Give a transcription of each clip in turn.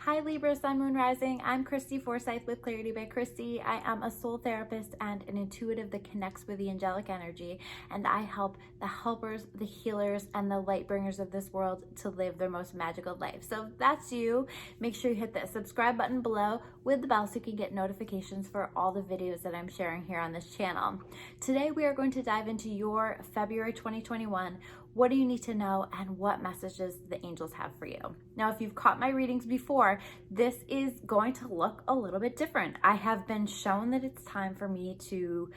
Hi Libra, Sun, Moon, Rising. I'm Christy Forsyth with Clarity by Christy. I am a soul therapist and an intuitive that connects with the angelic energy, and I help the helpers, the healers, and the light bringers of this world to live their most magical life. So if that's you, make sure you hit that subscribe button below with the bell so you can get notifications for all the videos that I'm sharing here on this channel. Today we are going to dive into your February 2021. What do you need to know, and what messages the angels have for you? Now, if you've caught my readings before, this is going to look a little bit different. I have been shown that it's time for me to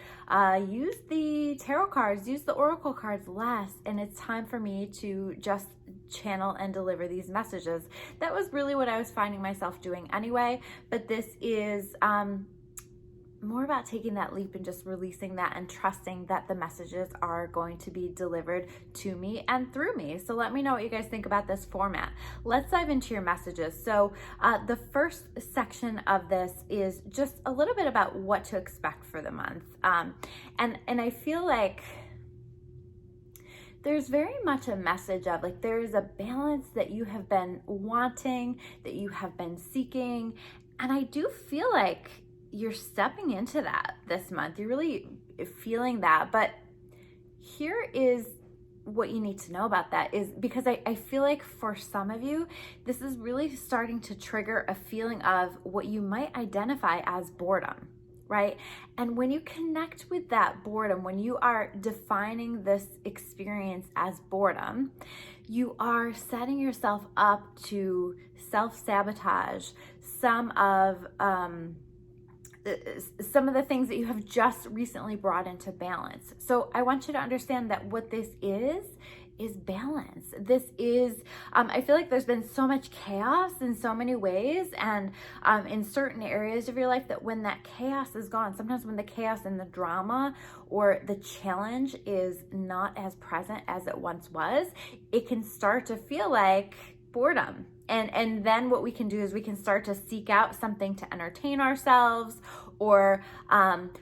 use the tarot cards, use the oracle cards less, and it's time for me to just channel and deliver these messages. That was really what I was finding myself doing anyway, but this is more about taking that leap and just releasing that and trusting that the messages are going to be delivered to me and through me. So let me know what you guys think about this format. Let's dive into your messages. So the first section of this is just a little bit about what to expect for the month. And I feel like there's very much a message of like there is a balance that you have been wanting, that you have been seeking. And I do feel like you're stepping into that this month. You're really feeling that. But here is what you need to know about that, is because I feel like for some of you, this is really starting to trigger a feeling of what you might identify as boredom, right? And when you connect with that boredom, when you are defining this experience as boredom, you are setting yourself up to self-sabotage some of the things that you have just recently brought into balance. So I want you to understand that what this is balance. This is, I feel like there's been so much chaos in so many ways, and in certain areas of your life, that when that chaos is gone, sometimes when the chaos and the drama or the challenge is not as present as it once was, it can start to feel like boredom. And then what we can do is we can start to seek out something to entertain ourselves, or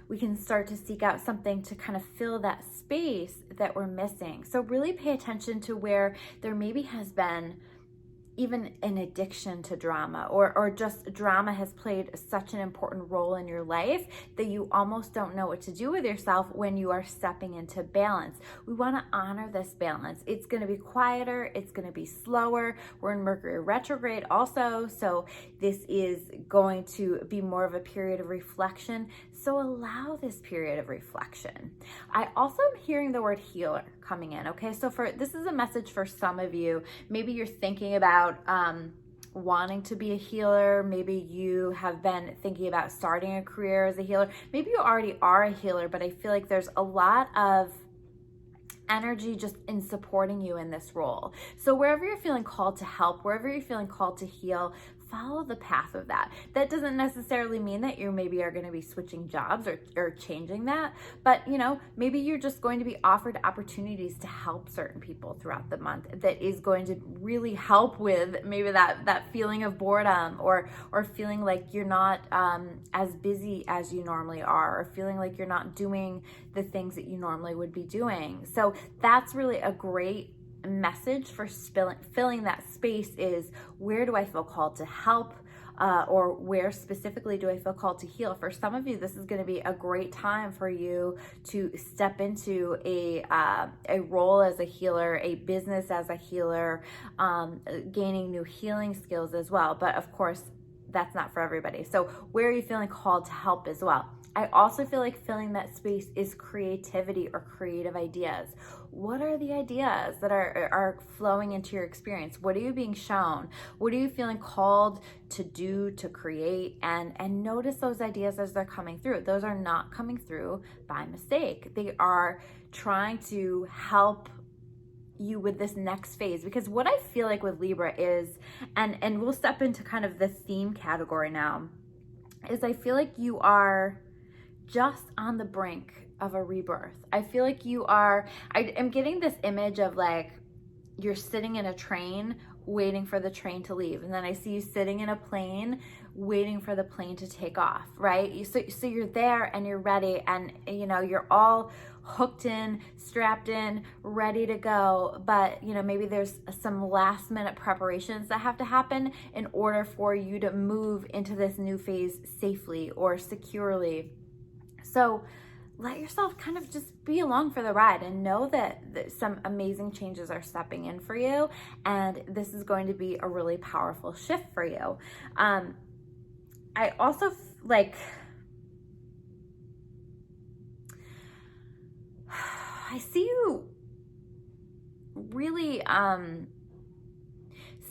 we can start to seek out something to kind of fill that space that we're missing. So really pay attention to where there maybe has been even an addiction to drama, or just drama has played such an important role in your life that you almost don't know what to do with yourself when you are stepping into balance. We want to honor this balance. It's going to be quieter. It's going to be slower. We're in Mercury retrograde also, so this is going to be more of a period of reflection. So allow this period of reflection. I also am hearing the word healer coming in. Okay, so this is a message for some of you. Maybe you're thinking about wanting to be a healer. Maybe you have been thinking about starting a career as a healer. Maybe you already are a healer, but I feel like there's a lot of energy just in supporting you in this role. So wherever you're feeling called to help, wherever you're feeling called to heal, follow the path of that. That doesn't necessarily mean that you maybe are going to be switching jobs or changing that, but maybe you're just going to be offered opportunities to help certain people throughout the month that is going to really help with maybe that feeling of boredom, or feeling like you're not as busy as you normally are, or feeling like you're not doing the things that you normally would be doing. So that's really a great message for filling that space, is where do I feel called to help, or where specifically do I feel called to heal? For some of you, this is going to be a great time for you to step into a role as a healer, a business as a healer, gaining new healing skills as well. But of course, that's not for everybody. So where are you feeling called to help as well? I also feel like filling that space is creativity or creative ideas. What are the ideas that are flowing into your experience? What are you being shown? What are you feeling called to do, to create? And notice those ideas as they're coming through. Those are not coming through by mistake. They are trying to help you with this next phase. Because what I feel like with Libra is, and we'll step into kind of the theme category now, is I feel like you are just on the brink of a rebirth. I feel like I am getting this image of like you're sitting in a train waiting for the train to leave. And then I see you sitting in a plane waiting for the plane to take off, right? So you're there and you're ready, and you're all hooked in, strapped in, ready to go. But maybe there's some last minute preparations that have to happen in order for you to move into this new phase safely or securely. So let yourself kind of just be along for the ride and know that some amazing changes are stepping in for you, and this is going to be a really powerful shift for you. I also I see you really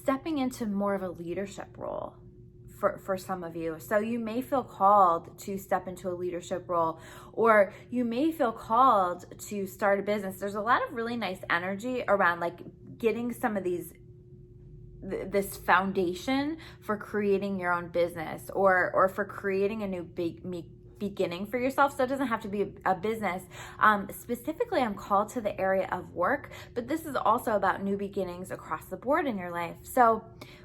stepping into more of a leadership role for some of you. So you may feel called to step into a leadership role, or you may feel called to start a business. There's a lot of really nice energy around getting some of this foundation for creating your own business, or for creating a new beginning for yourself. So it doesn't have to be a business. Specifically, I'm called to the area of work, but this is also about new beginnings across the board in your life. So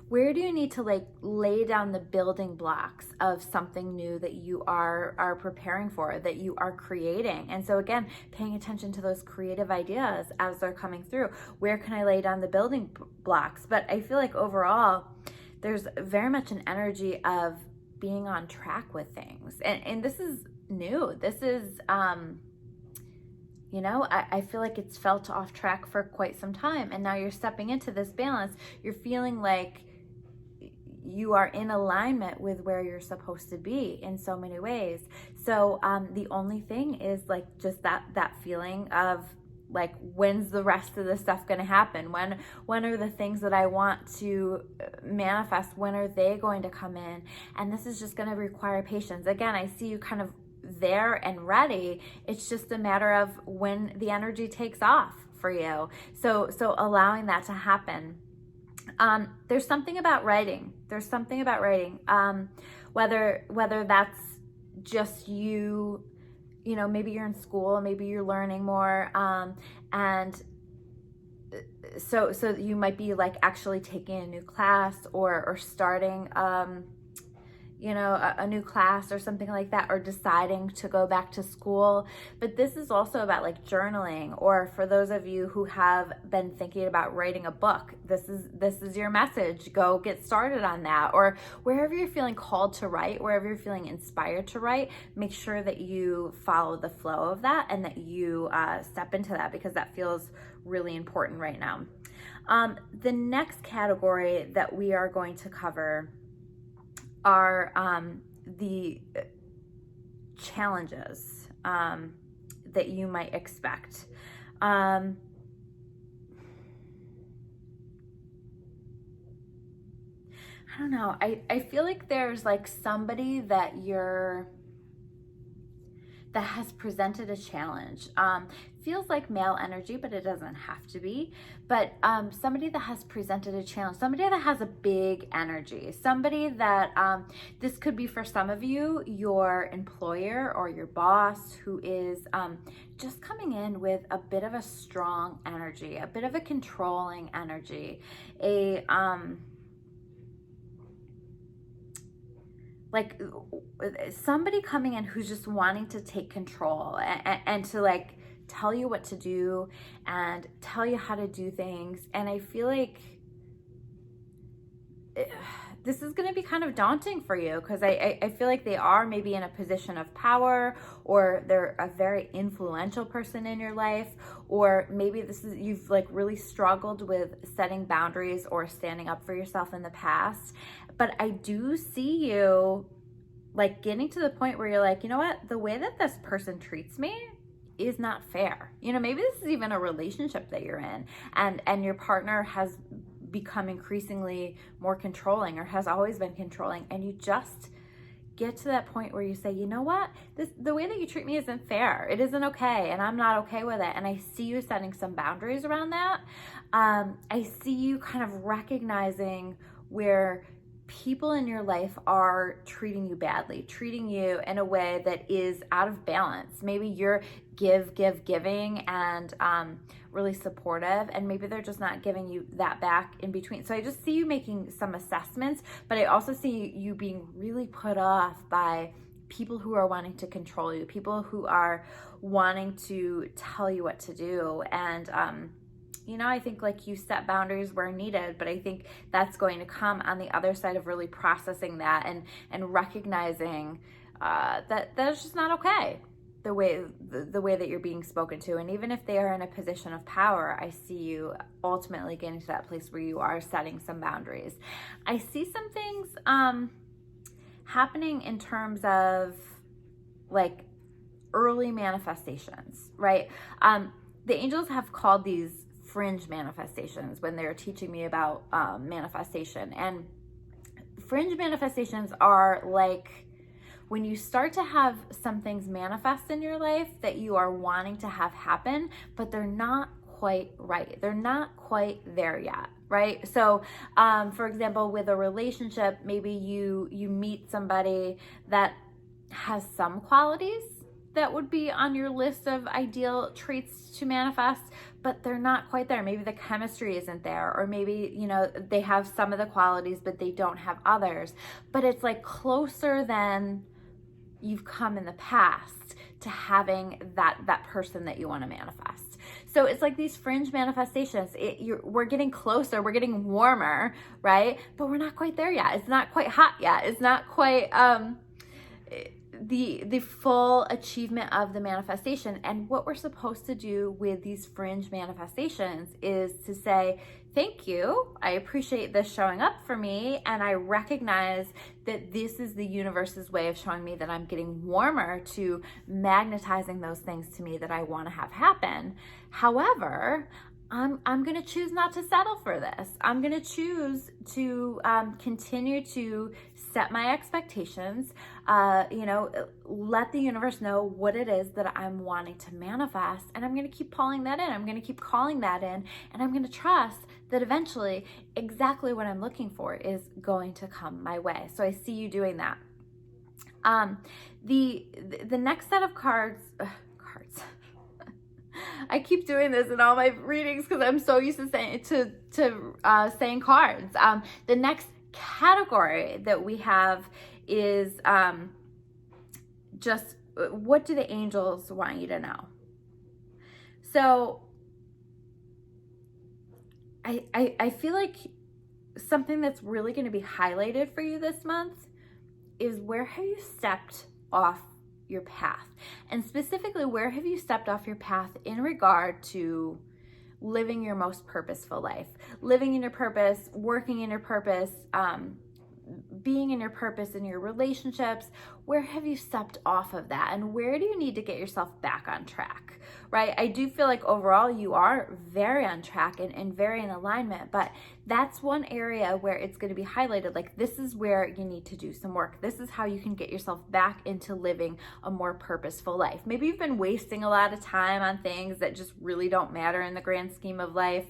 where do you need to lay down the building blocks of something new that you are preparing for, that you are creating? And so again, paying attention to those creative ideas as they're coming through. Where can I lay down the building blocks? But I feel like overall, there's very much an energy of being on track with things. And this is new. This is, I feel like it's felt off track for quite some time. And now you're stepping into this balance. You're feeling like you are in alignment with where you're supposed to be in so many ways. So the only thing is just that feeling of when's the rest of the stuff going to happen? When are the things that I want to manifest? When are they going to come in? And this is just going to require patience. Again, I see you kind of there and ready. It's just a matter of when the energy takes off for you. So allowing that to happen. There's something about writing. Whether that's just you, maybe you're in school, maybe you're learning more, and so you might be actually taking a new class or starting a new class or something like that, or deciding to go back to school. But this is also about journaling, or for those of you who have been thinking about writing a book, this is your message. Go get started on that. Or wherever you're feeling called to write, wherever you're feeling inspired to write, make sure that you follow the flow of that and that you step into that, because that feels really important right now. The next category that we are going to cover are the challenges that you might expect. I don't know. I feel like there's somebody that has presented a challenge. Feels like male energy, but it doesn't have to be. But somebody that has presented a challenge, somebody that has a big energy, somebody that, this could be for some of you, your employer or your boss, who is just coming in with a bit of a strong energy, a bit of a controlling energy, somebody coming in who's just wanting to take control and to tell you what to do and tell you how to do things. And I feel like this is going to be kind of daunting for you, because I feel like they are maybe in a position of power, or they're a very influential person in your life, or maybe you've really struggled with setting boundaries or standing up for yourself in the past. But I do see you getting to the point where you're you know what, the way that this person treats me is not fair. Maybe this is even a relationship that you're in, and your partner has become increasingly more controlling, or has always been controlling, and you just get to that point where you say, you know what, the way that you treat me isn't fair. It isn't okay, and I'm not okay with it. And I see you setting some boundaries around that. I see you kind of recognizing where people in your life are treating you badly, treating you in a way that is out of balance. Maybe you're giving and really supportive, and maybe they're just not giving you that back in between. So I just see you making some assessments, but I also see you being really put off by people who are wanting to control you, people who are wanting to tell you what to do. And I think like you set boundaries where needed, but I think that's going to come on the other side of really processing that and recognizing that that's just not okay, the way that you're being spoken to. And even if they are in a position of power, I see you ultimately getting to that place where you are setting some boundaries. I see some things happening in terms of like early manifestations, right? The angels have called these fringe manifestations when they're teaching me about manifestation. And fringe manifestations are like when you start to have some things manifest in your life that you are wanting to have happen, but they're not quite right. They're not quite there yet, right? So, for example, with a relationship, maybe you meet somebody that has some qualities that would be on your list of ideal traits to manifest, but they're not quite there. Maybe the chemistry isn't there, or maybe, they have some of the qualities, but they don't have others. But it's like closer than you've come in the past to having that person that you want to manifest. So it's like these fringe manifestations. We're getting closer, we're getting warmer, right? But we're not quite there yet. It's not quite hot yet. It's not quite the full achievement of the manifestation. And what we're supposed to do with these fringe manifestations is to say, thank you, I appreciate this showing up for me, and I recognize that this is the universe's way of showing me that I'm getting warmer to magnetizing those things to me that I want to have happen. However, I'm going to choose not to settle for this. I'm going to choose to continue to set my expectations, let the universe know what it is that I'm wanting to manifest. And I'm going to keep pulling that in. I'm going to keep calling that in. And I'm going to trust that eventually exactly what I'm looking for is going to come my way. So I see you doing that. The next set of cards. I keep doing this in all my readings because I'm so used to saying cards. The next category that we have is just what do the angels want you to know? So I feel like something that's really going to be highlighted for you this month is where have you stepped off your path, and specifically where have you stepped off your path in regard to living your most purposeful life, living in your purpose, working in your purpose, being in your purpose in your relationships. Where have you stepped off of that, and where do you need to get yourself back on track, right? I do feel like overall you are very on track and very in alignment, but that's one area where it's going to be highlighted. Like, this is where you need to do some work. This is how you can get yourself back into living a more purposeful life. Maybe you've been wasting a lot of time on things that just really don't matter in the grand scheme of life,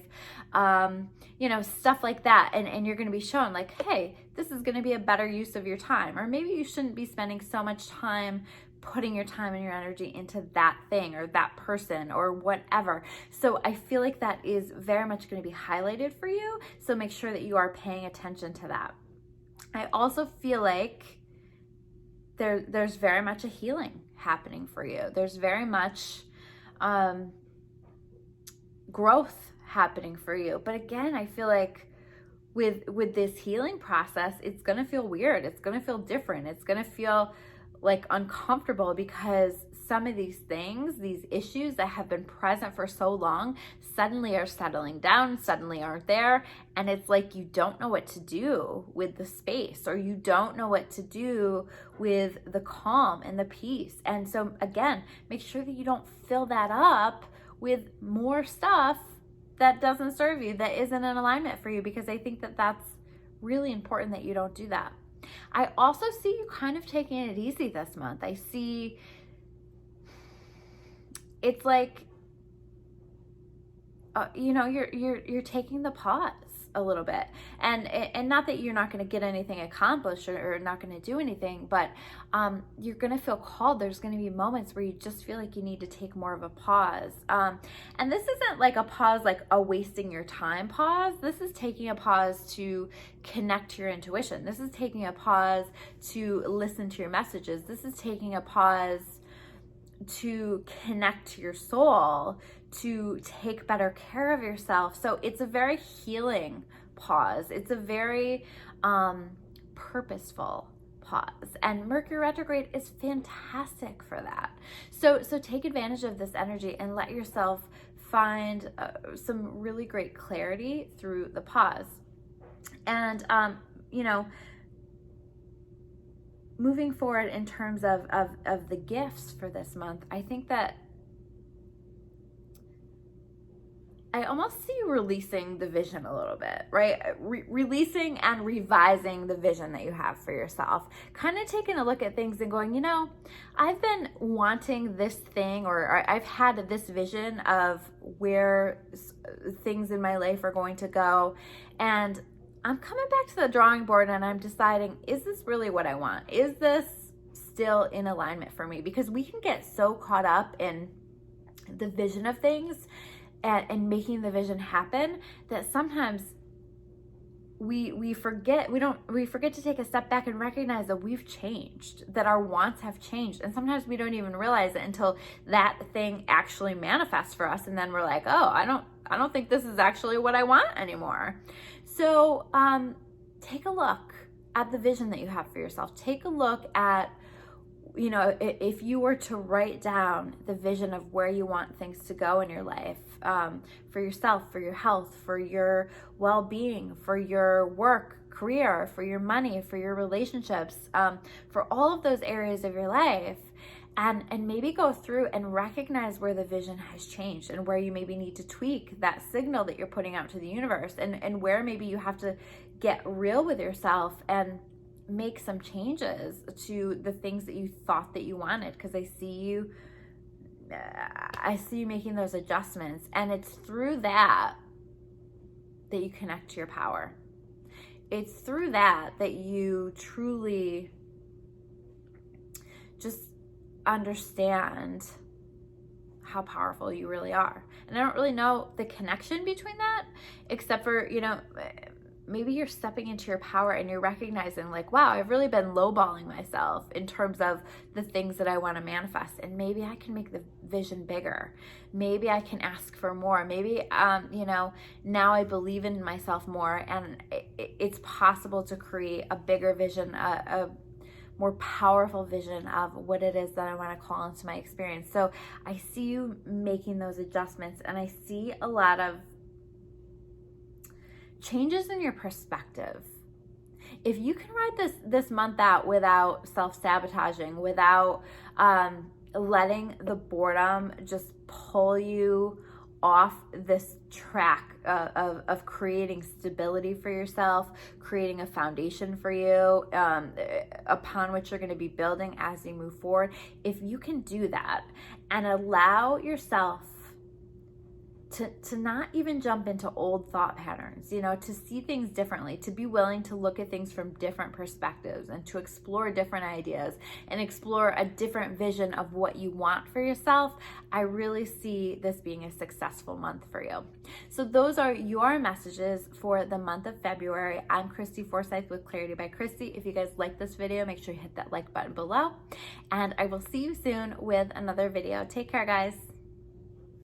stuff like that. And you're going to be shown like, hey, this is going to be a better use of your time. Or maybe you shouldn't be spending so much time putting your time and your energy into that thing or that person or whatever. So I feel like that is very much going to be highlighted for you. So make sure that you are paying attention to that. I also feel like there's very much a healing happening for you. There's very much growth happening for you. But again, I feel like with this healing process, it's going to feel weird. It's going to feel different. It's going to feel like uncomfortable because some of these things, these issues that have been present for so long, suddenly are settling down, suddenly aren't there. And it's like you don't know what to do with the space, or you don't know what to do with the calm and the peace. And so again, make sure that you don't fill that up with more stuff that doesn't serve you, that isn't in alignment for you, because I think that that's really important that you don't do that. I also see you kind of taking it easy this month. I see it's like, you're taking the pause. a little bit. And not that you're not going to get anything accomplished or not going to do anything, but you're going to feel called. There's going to be moments where you just feel like you need to take more of a pause. And this isn't like a pause, like a wasting your time pause. This is taking a pause to connect to your intuition. This is taking a pause to listen to your messages. This is taking a pause to connect to your soul, to take better care of yourself. So it's a very healing pause. It's a very purposeful pause. And Mercury retrograde is fantastic for that. So take advantage of this energy and let yourself find some really great clarity through the pause. And, you know, moving forward in terms of the gifts for this month, I think that I almost see you releasing the vision a little bit, right? Releasing and revising the vision that you have for yourself. Kind of taking a look at things and going, you know, I've been wanting this thing, or I've had this vision of where things in my life are going to go. And I'm coming back to the drawing board and I'm deciding, is this really what I want? Is this still in alignment for me? Because we can get so caught up in the vision of things and making the vision happen that sometimes we forget to take a step back and recognize that we've changed, that our wants have changed. And sometimes we don't even realize it until that thing actually manifests for us. And then we're like, oh, I don't think this is actually what I want anymore. So take a look at the vision that you have for yourself. Take a look at, you know, if you were to write down the vision of where you want things to go in your life, for yourself, for your health, for your well-being, for your work, career, for your money, for your relationships, for all of those areas of your life, and maybe go through and recognize where the vision has changed and where you maybe need to tweak that signal that you're putting out to the universe, and where maybe you have to get real with yourself and make some changes to the things that you thought that you wanted, because I see you making those adjustments. And it's through that you connect to your power. It's through that you truly just understand how powerful you really are. And I don't really know the connection between that, except for, you know, maybe you're stepping into your power and you're recognizing like, wow, I've really been lowballing myself in terms of the things that I want to manifest. And maybe I can make the vision bigger. Maybe I can ask for more. Maybe, you know, now I believe in myself more, and it's possible to create a bigger vision, a more powerful vision of what it is that I want to call into my experience. So I see you making those adjustments, and I see a lot of changes in your perspective. If you can ride this month out without self-sabotaging, without letting the boredom just pull you off this track of creating stability for yourself, creating a foundation for you upon which you're going to be building as you move forward, if you can do that and allow yourself to not even jump into old thought patterns, you know, to see things differently, to be willing to look at things from different perspectives and to explore different ideas and explore a different vision of what you want for yourself, I really see this being a successful month for you. So those are your messages for the month of February. I'm Christy Forsyth with Clarity by Christy. If you guys like this video, make sure you hit that like button below, and I will see you soon with another video. Take care, guys.